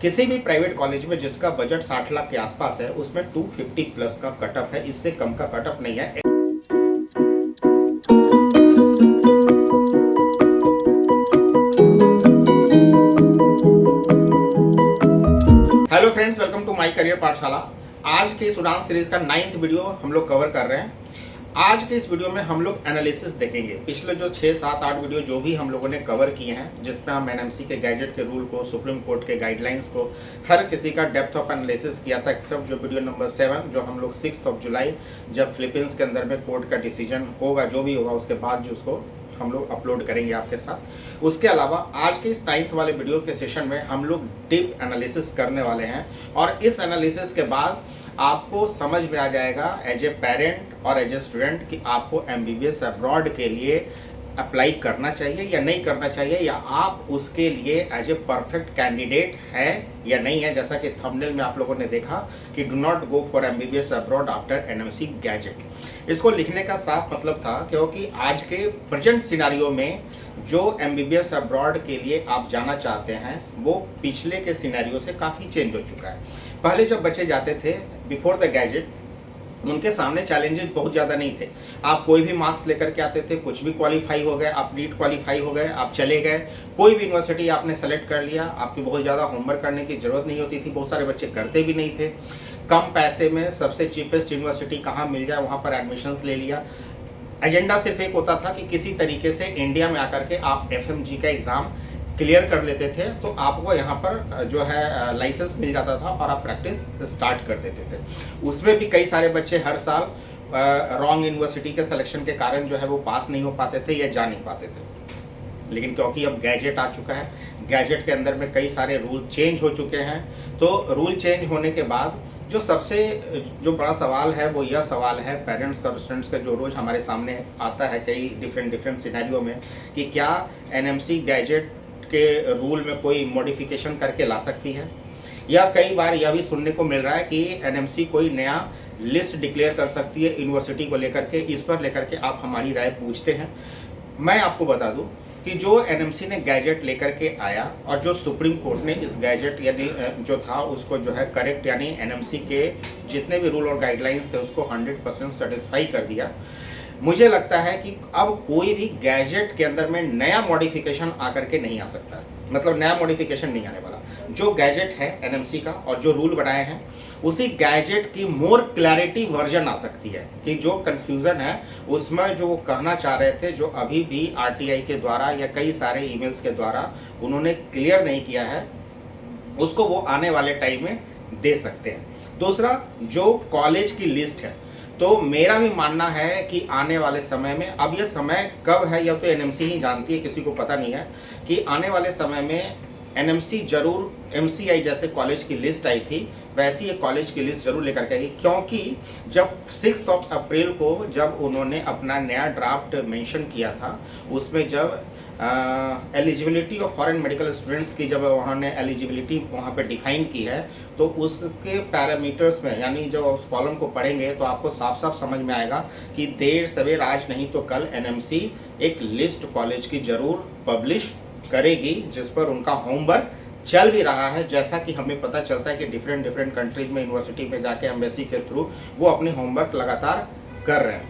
किसी भी private college में जिसका बजट 60 लाख के आसपास है उसमें 250 प्लस का कट ऑफ है, इससे कम का कट ऑफ नहीं है। Hello friends, welcome to my career Pathshala. आज के इस उड़ान सीरीज का 9th वीडियो हम लोग कवर कर रहे हैं। आज के इस वीडियो में हम लोग एनालिसिस देखेंगे। पिछले जो 6, 7, 8 वीडियो जो भी हम लोगों ने कवर किए हैं, जिसमें हम एनएमसी के गैजेट के रूल को, सुप्रीम कोर्ट के गाइडलाइंस को, हर किसी का डेप्थ ऑफ एनालिसिस किया था, एक्सेप्ट जो वीडियो नंबर 7 जो हम लोग 6 जुलाई जब फिलीपींस के अंदर में कोर्ट का डिसीजन होगा, जो भी होगा उसके बाद जो उसको हम लोग अपलोड करेंगे आपके साथ। उसके अलावा आज के इस 9th वाले वीडियो के सेशन में हम लोग डीप एनालिसिस करने वाले हैं और इस एनालिसिस के बाद आपको समझ में आ जाएगा एज ए पेरेंट और एज ए स्टूडेंट कि आपको एमबीबीएस अब्रॉड के लिए अप्लाई करना चाहिए या नहीं करना चाहिए, या आप उसके लिए एज ए परफेक्ट कैंडिडेट है या नहीं है। जैसा कि थंबनेल में आप लोगों ने देखा कि do not go for MBBS abroad after NMC gadget. इसको लिखने का साफ मतलब था क्योंकि आज के प्रेजेंट सिनारियो में जो एमबीबीएस अब्रॉड के लिए आप जाना चाहते हैं वो पिछले के सिनेरियो से काफ़ी चेंज हो चुका है। पहले जब बच्चे जाते थे बिफोर द गैजेट, उनके सामने चैलेंजेस बहुत ज़्यादा नहीं थे। आप कोई भी मार्क्स लेकर के आते थे, कुछ भी क्वालिफाई हो गए, आप नीट क्वालिफाई हो गए, आप चले गए, कोई भी यूनिवर्सिटी आपने सेलेक्ट कर लिया, आपकी बहुत ज़्यादा होमवर्क करने की ज़रूरत नहीं होती थी। बहुत सारे बच्चे करते भी नहीं थे। कम पैसे में सबसे चीपेस्ट यूनिवर्सिटी कहाँ मिल जाए वहाँ पर एडमिशन्स ले लिया। एजेंडा सिर्फ एक होता था कि किसी तरीके से इंडिया में आकर के आप एफएमजी का एग्ज़ाम क्लियर कर लेते थे तो आपको यहाँ पर जो है लाइसेंस मिल जाता था और आप प्रैक्टिस स्टार्ट कर देते थे। उसमें भी कई सारे बच्चे हर साल रॉन्ग यूनिवर्सिटी के सिलेक्शन के कारण जो है वो पास नहीं हो पाते थे या जा नहीं पाते थे। लेकिन क्योंकि अब गैजेट आ चुका है, गैजेट के अंदर में कई सारे रूल चेंज हो चुके हैं, तो रूल चेंज होने के बाद जो बड़ा सवाल है वो यह सवाल है पेरेंट्स का, स्टूडेंट्स का, जो रोज़ हमारे सामने आता है कई डिफरेंट सिनेरियो में, कि क्या एनएमसी गैजेट के रूल में कोई मॉडिफिकेशन करके ला सकती है, या कई बार यह भी सुनने को मिल रहा है कि एनएमसी कोई नया लिस्ट डिक्लेयर कर सकती है यूनिवर्सिटी को लेकर के। इस पर लेकर के आप हमारी राय पूछते हैं। मैं आपको बता दूं कि जो एनएमसी ने गैजेट लेकर के आया और जो सुप्रीम कोर्ट ने इस गैजेट यानी जो था उसको जो है करेक्ट, यानी एनएमसी के जितने भी रूल और गाइडलाइंस थे उसको 100% सेटिस्फाई कर दिया। मुझे लगता है कि अब कोई भी गैजेट के अंदर में नया मॉडिफिकेशन आकर के नहीं आ सकता है, मतलब नया मॉडिफिकेशन नहीं आने वाला। जो गैजेट है एनएमसी का और जो रूल बनाए हैं उसी गैजेट की मोर क्लैरिटी वर्जन आ सकती है, कि जो कंफ्यूजन है उसमें जो वो कहना चाह रहे थे, जो अभी भी आरटीआई के द्वारा या कई सारे ईमेल्स के द्वारा उन्होंने क्लियर नहीं किया है, उसको वो आने वाले टाइम में दे सकते हैं। दूसरा, जो कॉलेज की लिस्ट है, तो मेरा भी मानना है कि आने वाले समय में, अब ये समय कब है यह तो एनएमसी ही जानती है, किसी को पता नहीं है, कि आने वाले समय में एनएमसी जरूर एमसीआई जैसे कॉलेज की लिस्ट आई थी वैसी एक कॉलेज की लिस्ट जरूर लेकर के आएगी। क्योंकि जब 6 अप्रैल को जब उन्होंने अपना नया ड्राफ्ट मेंशन किया था, उसमें जब eligibility of foreign medical students की जब उन्होंने एलिजिबिलिटी वहाँ पे डिफाइन की है, तो उसके पैरामीटर्स में, यानी जब उस कॉलम को पढ़ेंगे तो आपको साफ साफ समझ में आएगा कि देर सवेर आज नहीं तो कल एनएमसी एक लिस्ट कॉलेज की जरूर पब्लिश करेगी, जिस पर उनका होमवर्क चल भी रहा है। जैसा कि हमें पता चलता है कि डिफरेंट कंट्रीज में यूनिवर्सिटी में जाके एम्बेसी के थ्रू वो अपनी होमवर्क लगातार कर रहे हैं।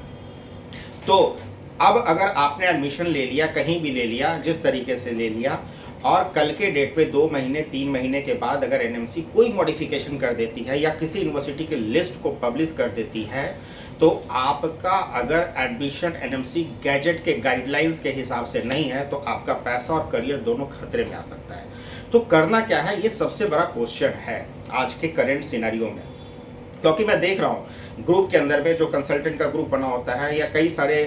तो अब अगर आपने एडमिशन ले लिया, कहीं भी ले लिया, जिस तरीके से ले लिया, और कल के डेट पे 2 महीने 3 महीने के बाद अगर एनएमसी कोई मॉडिफिकेशन कर देती है या किसी यूनिवर्सिटी की लिस्ट को पब्लिश कर देती है, तो आपका अगर एडमिशन एनएमसी गैजेट के गाइडलाइंस के हिसाब से नहीं है तो आपका पैसा और करियर दोनों खतरे में आ सकता है। तो करना क्या है, ये सबसे बड़ा क्वेश्चन है आज के करंट सिनेरियो में। क्योंकि मैं देख रहा हूँ ग्रुप के अंदर में जो कंसल्टेंट का ग्रुप बना होता है या कई सारे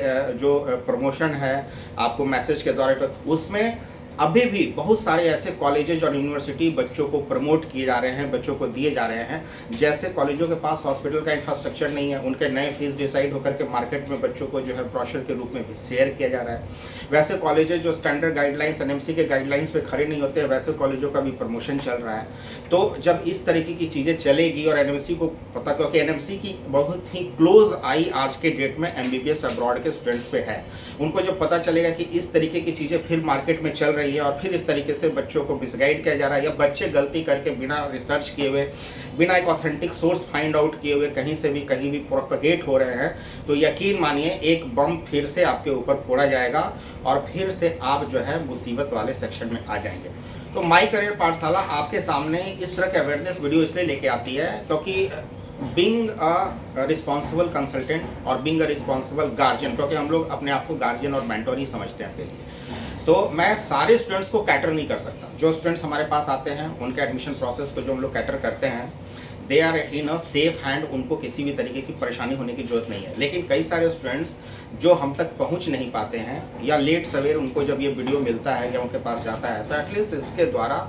जो प्रमोशन है आपको मैसेज के द्वारा, उसमें अभी भी बहुत सारे ऐसे कॉलेजेज और यूनिवर्सिटी बच्चों को प्रमोट किए जा रहे हैं, बच्चों को दिए जा रहे हैं। जैसे कॉलेजों के पास हॉस्पिटल का इंफ्रास्ट्रक्चर नहीं है, उनके नए फीस डिसाइड होकर के मार्केट में बच्चों को जो है ब्रोशर के रूप में भी शेयर किया जा रहा है। वैसे कॉलेजेज जो स्टैंडर्ड गाइडलाइंस एनएमसी के गाइडलाइंस पे खड़े नहीं होते, वैसे कॉलेजों का भी प्रमोशन चल रहा है। तो जब इस तरीके की चीज़ें चलेगी और एनएमसी को पता, क्योंकि एनएमसी की बहुत ही क्लोज आई आज के डेट में एमबीबीएस अब्रॉड के स्टूडेंट्स पे है, उनको जब पता चलेगा कि इस तरीके की चीज़ें फिर मार्केट में चल रही रही है और फिर इस तरीके से बच्चों को मिसगाइड किया जा रहा है, या बच्चे गलती करके बिना रिसर्च किए हुए, बिना एक ऑथेंटिक सोर्स फाइंड आउट किए हुए कहीं से भी कहीं भी प्रोपगेट हो रहे हैं, तो यकीन मानिए एक बम फिर से आपके ऊपर फोड़ा जाएगा और फिर से आप जो है मुसीबत वाले सेक्शन में आ जाएंगे। तो माई करियर पाठशाला आपके सामने इस तरह के अवेयरनेस वीडियो इसलिए लेके आती है क्योंकि बीइंग अ रिस्पॉन्सिबल कंसल्टेंट और बीइंग अ रिस्पॉन्सिबल गार्जियन, क्योंकि हम लोग अपने आप को गार्जियन और मेंटोर ही समझते हैं अपने लिए, तो मैं सारे स्टूडेंट्स को कैटर नहीं कर सकता। जो स्टूडेंट्स हमारे पास आते हैं उनके एडमिशन प्रोसेस को जो हम लोग कैटर करते हैं, they are in a safe hand, उनको किसी भी तरीके की परेशानी होने की जरूरत नहीं है। लेकिन कई सारे स्टूडेंट्स जो हम तक पहुंच नहीं पाते हैं या लेट सवेर उनको जब ये वीडियो मिलता है या उनके पास जाता है, तो एटलीस्ट इसके द्वारा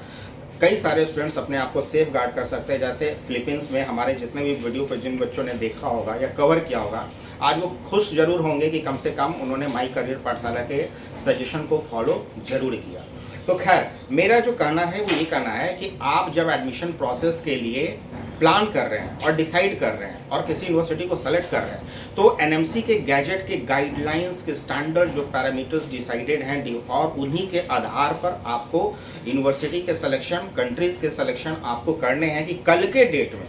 कई सारे स्टूडेंट्स अपने आप को सेफ गार्ड कर सकते हैं। जैसे फिलीपींस में हमारे जितने भी वीडियो को जिन बच्चों ने देखा होगा या कवर किया होगा, आज वो खुश जरूर होंगे कि कम से कम उन्होंने माई करियर पाठशाला के सजेशन को फॉलो जरूर किया। तो खैर, मेरा जो कहना है वो ये कहना है कि आप जब एडमिशन प्रोसेस के लिए प्लान कर रहे हैं और डिसाइड कर रहे हैं और किसी यूनिवर्सिटी को सेलेक्ट कर रहे हैं, तो एनएमसी के गैजेट के गाइडलाइंस के स्टैंडर्ड जो पैरामीटर्स डिसाइडेड हैं और उन्हीं के आधार पर आपको यूनिवर्सिटी के सिलेक्शन, कंट्रीज के सिलेक्शन आपको करने हैं कि कल के डेट में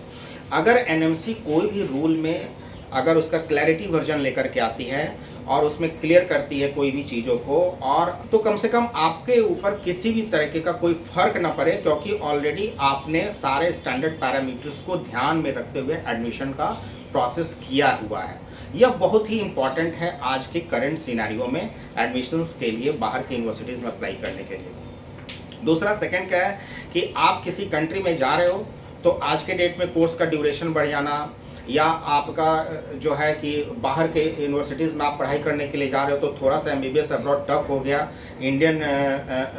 अगर एनएमसी कोई भी रूल में अगर उसका क्लैरिटी वर्जन लेकर के आती है और उसमें क्लियर करती है कोई भी चीज़ों को, और तो कम से कम आपके ऊपर किसी भी तरीके का कोई फर्क ना पड़े, क्योंकि ऑलरेडी आपने सारे स्टैंडर्ड पैरामीटर्स को ध्यान में रखते हुए एडमिशन का प्रोसेस किया हुआ है। यह बहुत ही इंपॉर्टेंट है आज के करंट सिनेरियो में एडमिशन्स के लिए बाहर के यूनिवर्सिटीज़ में अप्लाई करने के लिए। दूसरा सेकंड क्या है कि आप किसी कंट्री में जा रहे हो तो आज के डेट में कोर्स का ड्यूरेशन बढ़ जाना, या आपका जो है कि बाहर के यूनिवर्सिटीज़ में आप पढ़ाई करने के लिए जा रहे हो तो थोड़ा सा एमबीबीएस अब्रॉड टफ हो गया इंडियन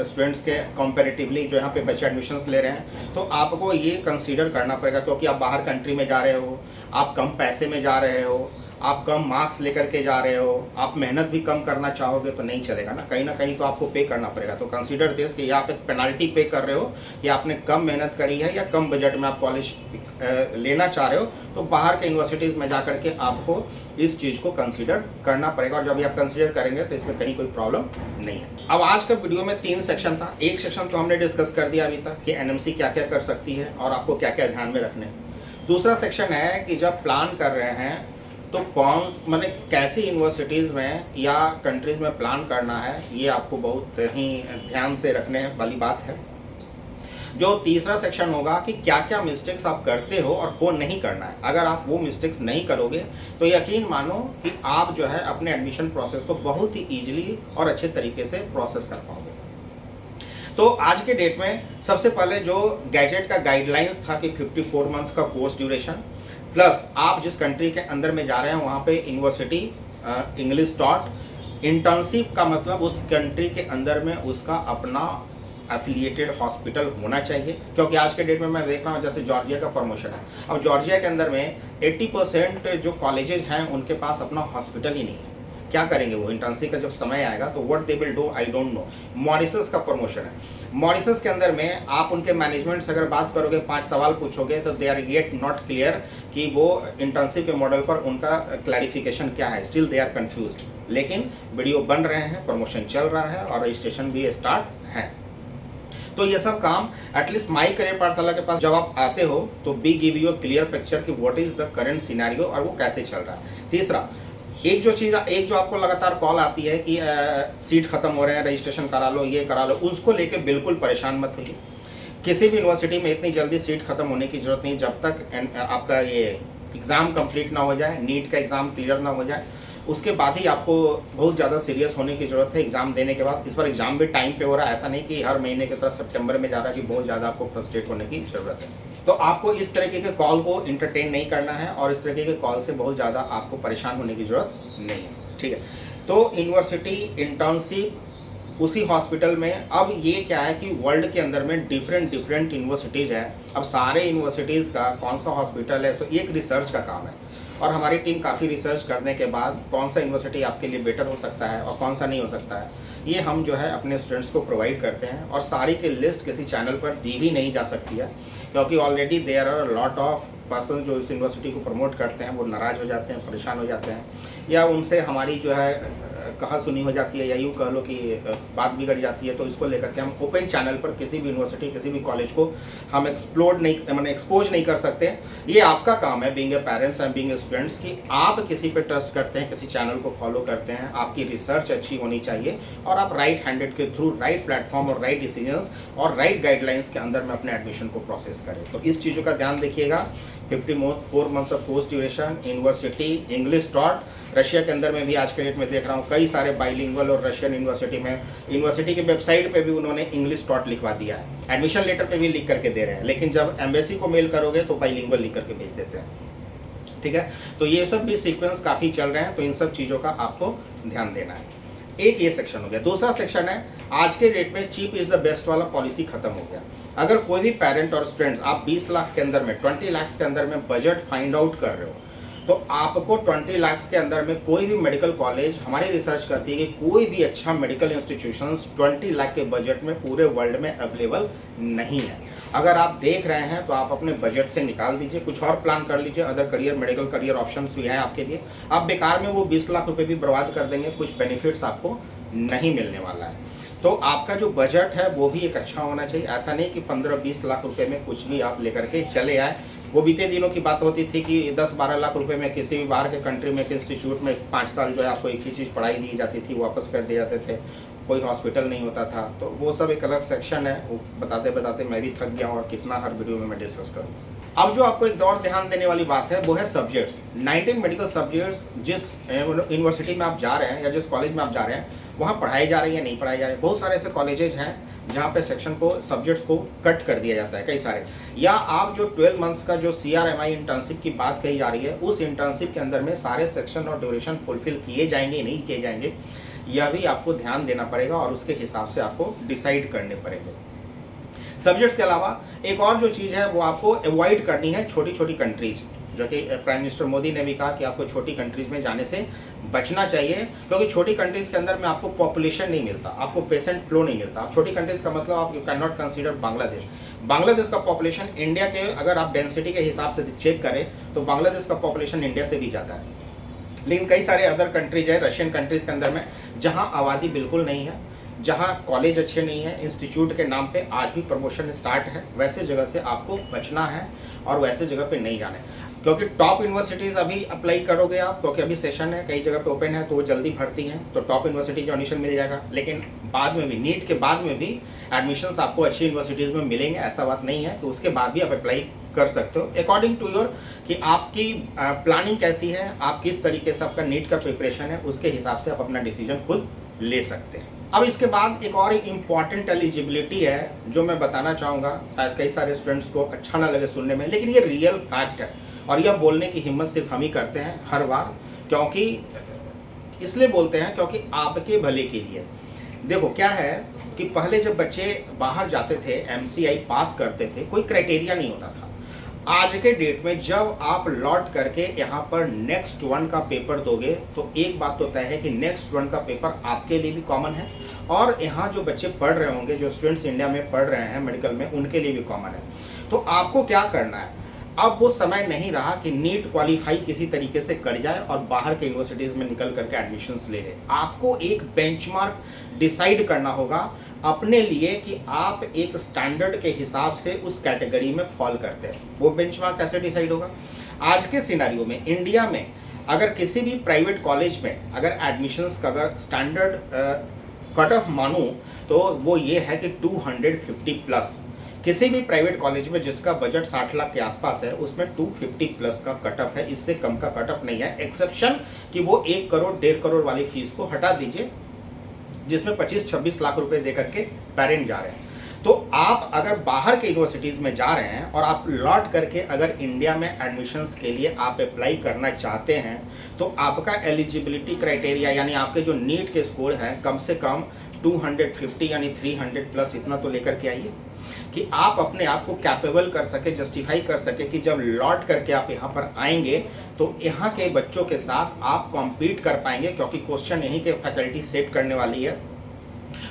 स्टूडेंट्स के कंपैरेटिवली जो यहाँ पे बच्चे एडमिशन्स ले रहे हैं, तो आपको ये कंसीडर करना पड़ेगा, क्योंकि आप बाहर कंट्री में जा रहे हो, आप कम पैसे में जा रहे हो, आप कम मार्क्स लेकर के जा रहे हो, आप मेहनत भी कम करना चाहोगे तो नहीं चलेगा ना कहीं तो आपको पे करना पड़ेगा। तो कंसीडर दिस कि आप एक पेनल्टी पे कर रहे हो कि आपने कम मेहनत करी है या कम बजट में आप कॉलेज लेना चाह रहे हो, तो बाहर के यूनिवर्सिटीज़ में जा करके आपको इस चीज़ को कंसीडर करना पड़ेगा, और जब ये आप कंसीडर करेंगे तो इसमें कहीं कोई प्रॉब्लम नहीं है। अब आज का वीडियो में 3 सेक्शन था। एक सेक्शन तो हमने डिस्कस कर दिया अभी तक कि एनएमसी क्या क्या कर सकती है और आपको क्या क्या ध्यान में रखने हैं। दूसरा सेक्शन है कि जब प्लान कर रहे हैं तो कौन मतलब कैसी यूनिवर्सिटीज़ में या कंट्रीज़ में प्लान करना है, ये आपको बहुत ही ध्यान से रखने वाली बात है। जो तीसरा सेक्शन होगा कि क्या क्या मिस्टेक्स आप करते हो और कौन नहीं करना है। अगर आप वो मिस्टेक्स नहीं करोगे तो यकीन मानो कि आप जो है अपने एडमिशन प्रोसेस को बहुत ही ईजिली और अच्छे तरीके से प्रोसेस कर पाओगे। तो आज के डेट में सबसे पहले जो गैजेट का गाइडलाइंस था कि 54 मंथ का कोर्स ड्यूरेशन, प्लस आप जिस कंट्री के अंदर में जा रहे हैं वहाँ पे यूनिवर्सिटी इंग्लिश टॉट, इंटर्नशिप का मतलब उस कंट्री के अंदर में उसका अपना एफिलिएटेड हॉस्पिटल होना चाहिए, क्योंकि आज के डेट में मैं देख रहा हूँ जैसे जॉर्जिया का प्रमोशन है, अब जॉर्जिया के अंदर में 80% जो कॉलेजेस हैं उनके पास अपना हॉस्पिटल ही नहीं है। क्या करेंगे वो इंटर्नशिप का जब समय आएगा तो what they will do I don't know. Mauritius का प्रमोशन है, मॉरिशस के अंदर में आप उनके मैनेजमेंट से अगर बात करोगे, 5 सवाल पूछोगे तो they are yet not clear कि वो इंटर्नशिप के मॉडल पर उनका क्लैरिफिकेशन क्या है, स्टिल दे आर कन्फ्यूज्ड। लेकिन वीडियो बन रहे हैं, प्रमोशन चल रहा है और रजिस्ट्रेशन भी स्टार्ट है। तो ये सब काम एटलीस्ट माई करियर पाठशाला के पास जब आप आते हो तो be give you a clear picture कि what is the current scenario और वो कैसे चल रहा है। तीसरा, एक जो आपको लगातार कॉल आती है कि सीट खत्म हो रहे हैं, रजिस्ट्रेशन करा लो, ये करा लो, उसको लेके बिल्कुल परेशान मत होइए। किसी भी यूनिवर्सिटी में इतनी जल्दी सीट खत्म होने की जरूरत नहीं जब तक आपका ये एग्ज़ाम कंप्लीट ना हो जाए, नीट का एग्ज़ाम क्लियर ना हो जाए, उसके बाद ही आपको बहुत ज़्यादा सीरियस होने की ज़रूरत है एग्ज़ाम देने के बाद। इस बार एग्ज़ाम भी टाइम पे हो रहा है, ऐसा नहीं कि हर महीने की तरह सितंबर में जा रहा है कि बहुत ज़्यादा आपको फ्रस्ट्रेट होने की ज़रूरत है। तो आपको इस तरीके के कॉल को इंटरटेन नहीं करना है और इस तरीके के कॉल से बहुत ज़्यादा आपको परेशान होने की ज़रूरत नहीं है, ठीक है। तो यूनिवर्सिटी इंटर्नशिप उसी हॉस्पिटल में, अब ये क्या है कि वर्ल्ड के अंदर में डिफरेंट यूनिवर्सिटीज़ है। अब सारे यूनिवर्सिटीज़ का कौन सा हॉस्पिटल है, तो एक रिसर्च का काम है और हमारी टीम काफ़ी रिसर्च करने के बाद कौन सा यूनिवर्सिटी आपके लिए बेटर हो सकता है और कौन सा नहीं हो सकता है, ये हम जो है अपने स्टूडेंट्स को प्रोवाइड करते हैं। और सारी की लिस्ट किसी चैनल पर दी भी नहीं जा सकती है, क्योंकि already there are lot of person जो इस यूनिवर्सिटी को प्रमोट करते हैं वो नाराज़ हो जाते हैं, परेशान हो जाते हैं, या उनसे हमारी जो है कहा सुनी हो जाती है, या यूँ कह लो कि बात बिगड़ जाती है। तो इसको लेकर के हम ओपन चैनल पर किसी भी यूनिवर्सिटी, किसी भी कॉलेज को हम एक्सपोज नहीं कर सकते। ये आपका काम है being a parents and being a students कि आप किसी पे ट्रस्ट करते हैं, किसी चैनल को फॉलो करते हैं, आपकी रिसर्च अच्छी होनी चाहिए और आप राइट हैंडेड के थ्रू राइट प्लेटफॉर्म और राइट डिसीजंस और राइट गाइडलाइंस के अंदर में अपने एडमिशन को प्रोसेस करें। तो इस चीज़ों का ध्यान देखिएगा। 54 months of course duration, university English taught. Russia के अंदर में भी आज के डेट में देख रहा हूँ कई सारे बाइलिंगुअल और रशियन यूनिवर्सिटी की वेबसाइट पे भी उन्होंने इंग्लिश टॉट लिखवा दिया है। एडमिशन लेटर पे भी लिख करके दे रहे हैं, लेकिन जब एम्बेसी को मेल करोगे तो बाइलिंगुअल लिख करके भेज देते हैं। ठीक है, तो ये सब भी सीक्वेंस काफ़ी चल रहे हैं, तो इन सब चीज़ों का आपको ध्यान देना है। एक ये सेक्शन हो गया। दूसरा सेक्शन है आज के डेट में चीप इज़ द बेस्ट वाला पॉलिसी खत्म हो गया। अगर कोई भी पेरेंट और स्टूडेंट्स आप 20 लाख के अंदर में 20 लाख के अंदर में बजट फाइंड आउट कर रहे हो, तो आपको 20 लाख के अंदर में कोई भी मेडिकल कॉलेज, हमारी रिसर्च करती है कि कोई भी अच्छा मेडिकल इंस्टीट्यूशंस 20 लाख के बजट में पूरे वर्ल्ड में अवेलेबल नहीं है। अगर आप देख रहे हैं तो आप अपने बजट से निकाल दीजिए, कुछ और प्लान कर लीजिए। Other career, medical career options भी हैं आपके लिए। आप बेकार में वो 20 लाख रुपए भी बर्बाद कर देंगे, कुछ बेनिफिट्स आपको नहीं मिलने वाला है। तो आपका जो बजट है वो भी एक अच्छा होना चाहिए। ऐसा नहीं कि 15-20 लाख रुपए में कुछ भी आप लेकर के चले आए। वो बीते दिनों की बात होती थी कि 10-12 लाख रुपए में किसी भी बाहर के कंट्री में, के इंस्टीट्यूट में 5 साल जो है आपको एक ही चीज़ पढ़ाई दी जाती थी, वापस कर दिए जाते थे, कोई हॉस्पिटल नहीं होता था। तो वो सब एक अलग सेक्शन है, वो बताते बताते मैं भी थक गया हूँ और कितना हर वीडियो में मैं डिस्कस करूँ। अब जो आपको एक और ध्यान देने वाली बात है वो है सब्जेक्ट्स। 19 मेडिकल सब्जेक्ट्स जिस यूनिवर्सिटी में आप जा रहे हैं या जिस कॉलेज में आप जा रहे हैं वहाँ पढ़ाई जा रही है, नहीं पढ़ाई जा रही है। बहुत सारे ऐसे कॉलेजेस हैं जहाँ पे सेक्शन को, सब्जेक्ट्स को कट कर दिया जाता है कई सारे। या आप जो 12 मंथ्स का जो CRMI इंटर्नशिप की बात कही जा रही है, उस इंटर्नशिप के अंदर में सारे सेक्शन और ड्यूरेशन फुलफिल किए जाएंगे, नहीं किए जाएंगे, यह भी आपको ध्यान देना पड़ेगा और उसके हिसाब से आपको डिसाइड करने पड़ेंगे। सब्जेक्ट्स के अलावा एक और जो चीज़ है वो आपको अवॉइड करनी है, छोटी छोटी कंट्रीज, जो कि प्राइम मिनिस्टर मोदी ने भी कहा कि आपको छोटी कंट्रीज में जाने से बचना चाहिए, क्योंकि छोटी कंट्रीज के अंदर में आपको पॉपुलेशन नहीं मिलता, आपको पेशेंट फ्लो नहीं मिलता। छोटी कंट्रीज का मतलब आप you can not consider Bangladesh का पॉपुलेशन इंडिया के, अगर आप डेंसिटी के हिसाब से चेक करें तो बांग्लादेश का पॉपुलेशन इंडिया से भी ज़्यादा है। लेकिन कई सारे अदर कंट्रीज है, रशियन कंट्रीज के अंदर में, जहाँ आबादी बिल्कुल नहीं है, जहाँ कॉलेज अच्छे नहीं है, इंस्टीट्यूट के नाम पे आज भी प्रमोशन स्टार्ट है, वैसे जगह से आपको बचना है और वैसे जगह पे नहीं जाना है। क्योंकि टॉप यूनिवर्सिटीज़ अभी अप्लाई करोगे आप, क्योंकि अभी सेशन है, कई जगह पे ओपन है तो वो जल्दी भरती हैं, तो टॉप यूनिवर्सिटी का एडमिशन मिल जाएगा। लेकिन बाद में भी, नीट के बाद में भी एडमिशन्स आपको अच्छी यूनिवर्सिटीज़ में मिलेंगे, ऐसा बात नहीं है। तो उसके बाद भी आप अप्लाई कर सकते हो अकॉर्डिंग टू योर, कि आपकी प्लानिंग कैसी है, आप किस तरीके से आपका नीट का प्रिपरेशन है, उसके हिसाब से आप अपना डिसीजन खुद ले सकते हैं। अब इसके बाद एक और इम्पॉर्टेंट एलिजिबिलिटी है जो मैं बताना चाहूँगा, शायद कई सारे स्टूडेंट्स को अच्छा ना लगे सुनने में, लेकिन ये रियल फैक्ट है और यह बोलने की हिम्मत सिर्फ हम ही करते हैं हर बार। क्योंकि इसलिए बोलते हैं क्योंकि आपके भले के लिए। देखो क्या है कि पहले जब बच्चे बाहर जाते थे, MCI पास करते थे, कोई क्राइटेरिया नहीं होता था। आज के डेट में जब आप लौट करके यहाँ पर नेक्स्ट 1 का पेपर दोगे तो एक बात तो तय है कि नेक्स्ट 1 का पेपर आपके लिए भी कॉमन है और यहाँ जो बच्चे पढ़ रहे होंगे, जो स्टूडेंट्स इंडिया में पढ़ रहे हैं मेडिकल में, उनके लिए भी कॉमन है। तो आपको क्या करना है, अब वो समय नहीं रहा कि नीट क्वालिफाई किसी तरीके से कर जाए और बाहर के यूनिवर्सिटीज़ में निकल करके एडमिशन्स ले ले। आपको एक बेंचमार्क डिसाइड करना होगा अपने लिए कि आप एक स्टैंडर्ड के हिसाब से उस कैटेगरी में फॉल करते हैं। वो बेंचमार्क कैसे डिसाइड होगा? आज के सिनेरियो में इंडिया में अगर किसी भी प्राइवेट कॉलेज में अगर एडमिशन्स का अगर स्टैंडर्ड कट ऑफ मानूं तो वो ये है कि 250 प्लस। किसी भी प्राइवेट कॉलेज में जिसका बजट 60 लाख के आसपास है उसमें 250 प्लस का कट ऑफ है, इससे कम का कट ऑफ नहीं है। एक्सेप्शन कि वो 1 करोड़ 1.5 करोड़ वाली फीस को हटा दीजिए जिसमें 25-26 लाख रुपए दे करके पेरेंट जा रहे हैं। तो आप अगर बाहर के यूनिवर्सिटीज़ में जा रहे हैं और आप लौट करके अगर इंडिया में एडमिशन्स के लिए आप अप्लाई करना चाहते हैं तो आपका एलिजिबिलिटी क्राइटेरिया यानी आपके जो नीट के स्कोर हैं कम से कम 250 यानी 300 प्लस इतना तो लेकर के आइए कि आप अपने आप को कैपेबल कर सके, जस्टिफाई कर सके कि जब लौट करके आप यहाँ पर आएंगे तो यहाँ के बच्चों के साथ आप कॉम्पीट कर पाएंगे। क्योंकि क्वेश्चन यहीं के फैकल्टी सेट करने वाली है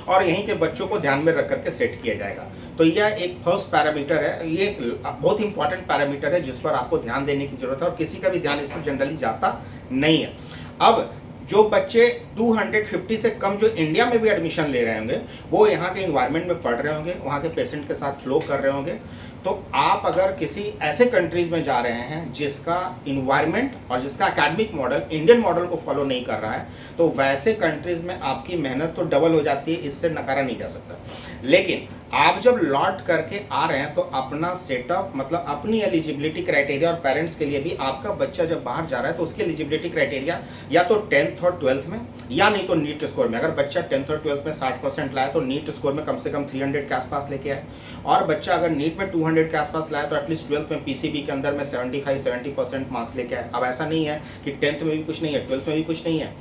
और यहीं के बच्चों को ध्यान में रख करके सेट किया जाएगा। तो यह एक फर्स्ट पैरामीटर है, ये एक बहुत इंपॉर्टेंट पैरामीटर है जिस पर आपको ध्यान देने की जरूरत है, और किसी का भी ध्यान इस पर जनरली जाता नहीं है। अब जो बच्चे 250 से कम जो इंडिया में भी एडमिशन ले रहे होंगे, वो यहाँ के इन्वायरमेंट में पढ़ रहे होंगे, वहाँ के पेशेंट के साथ फ्लो कर रहे होंगे। तो आप अगर किसी ऐसे कंट्रीज में जा रहे हैं जिसका इन्वायरमेंट और जिसका एकेडमिक मॉडल इंडियन मॉडल को फॉलो नहीं कर रहा है, तो वैसे कंट्रीज में आपकी मेहनत तो डबल हो जाती है, इससे नकारा नहीं जा सकता। लेकिन आप जब लौट करके आ रहे हैं तो अपना सेटअप, मतलब अपनी एलिजिबिलिटी क्राइटेरिया, और पेरेंट्स के लिए भी आपका बच्चा जब बाहर जा रहा है तो उसकी एलिजिबिलिटी क्राइटेरिया या तो 10th और 12th में, या नहीं तो नीट स्कोर में। अगर बच्चा 10th और 12th में 60% लाया तो नीट स्कोर में कम से कम 300 के आसपास लेके आए, और बच्चा अगर नीट में 200 के आसपास लाया तो एटलीस्ट 12th में पीसीबी के अंदर में 75-70% मार्क्स लेके आए। अब ऐसा नहीं है कि 10th में भी कुछ नहीं है, 12th में भी कुछ नहीं है,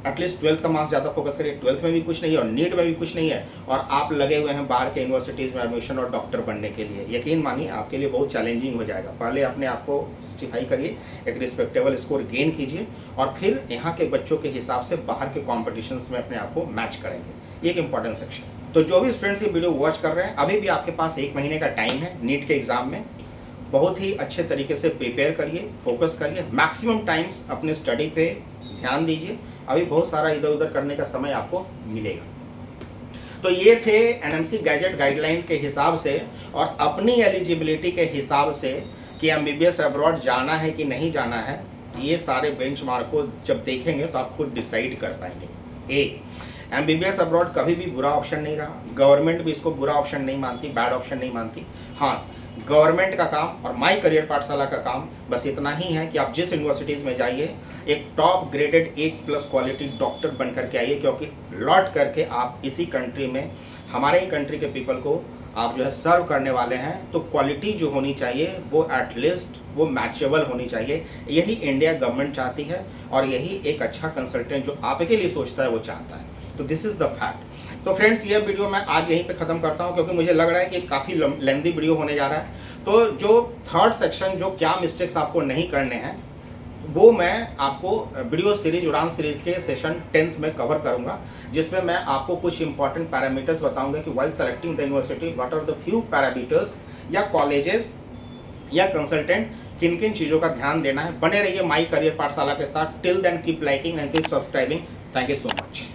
एटलीस्ट 12th का मार्क्स ज़्यादा फोकस करिए, 12th में भी कुछ नहीं है और नीट में भी कुछ नहीं है, और आप लगे हुए हैं बाहर के यूनिवर्सिटीज़ में एडमिशन और डॉक्टर बनने के लिए। यकीन मानिए आपके लिए बहुत चैलेंजिंग हो जाएगा। पहले अपने आप को जस्टिफाई करिए, एक रिस्पेक्टेबल स्कोर गेन कीजिए, और फिर यहाँ के बच्चों के हिसाब से बाहर के कॉम्पिटिशन्स में अपने आप को मैच करेंगे। एक इंपॉर्टेंट सेक्शन है। तो जो भी स्टूडेंट्स ये वीडियो वॉच कर रहे हैं, अभी भी आपके पास 1 महीने का टाइम है नीट के एग्ज़ाम में। बहुत ही अच्छे तरीके से प्रिपेयर करिए, फोकस करिए, मैक्सिमम टाइम्स अपने स्टडी पे ध्यान दीजिए। अभी बहुत सारा इधर उधर करने का समय आपको मिलेगा। तो ये थे एनएमसी गैजेट गाइडलाइन के हिसाब से और अपनी एलिजिबिलिटी के हिसाब से कि एमबीबीएस अब्रॉड जाना है कि नहीं जाना है। ये सारे बेंचमार्क को जब देखेंगे तो आप खुद डिसाइड कर पाएंगे। एमबीबीएस अब्रॉड कभी भी बुरा ऑप्शन नहीं रहा, गवर्नमेंट भी इसको बुरा ऑप्शन नहीं मानती, बैड ऑप्शन नहीं मानती। हाँ, गवर्नमेंट का काम और माई करियर पाठशाला का काम बस इतना ही है कि आप जिस यूनिवर्सिटीज़ में जाइए एक टॉप ग्रेडेड 1+ क्वालिटी डॉक्टर बन करके आइए, क्योंकि लौट करके आप इसी कंट्री में हमारे ही कंट्री के पीपल को आप जो है सर्व करने वाले हैं। तो क्वालिटी जो होनी चाहिए वो एटलीस्ट वो मैचेबल होनी चाहिए। यही इंडिया गवर्नमेंट चाहती है और यही एक अच्छा कंसल्टेंट जो आपके लिए सोचता है वो चाहता है। तो दिस इज़ द फैक्ट। तो फ्रेंड्स, ये वीडियो मैं आज यहीं पे ख़त्म करता हूँ, क्योंकि मुझे लग रहा है कि काफ़ी लेंथी वीडियो होने जा रहा है। तो जो थर्ड सेक्शन, जो क्या मिस्टेक्स आपको नहीं करने हैं, वो मैं आपको वीडियो सीरीज उड़ान सीरीज के सेशन 10th में कवर करूंगा, जिसमें मैं आपको कुछ इंपॉर्टेंट पैरामीटर्स बताऊंगा कि while selecting the university what are the few parameters, या कॉलेजेस या कंसल्टेंट किन किन चीज़ों का ध्यान देना है। बने रहिए माई करियर पाठशाला के साथ। Till then keep liking and keep subscribing. Thank you so much.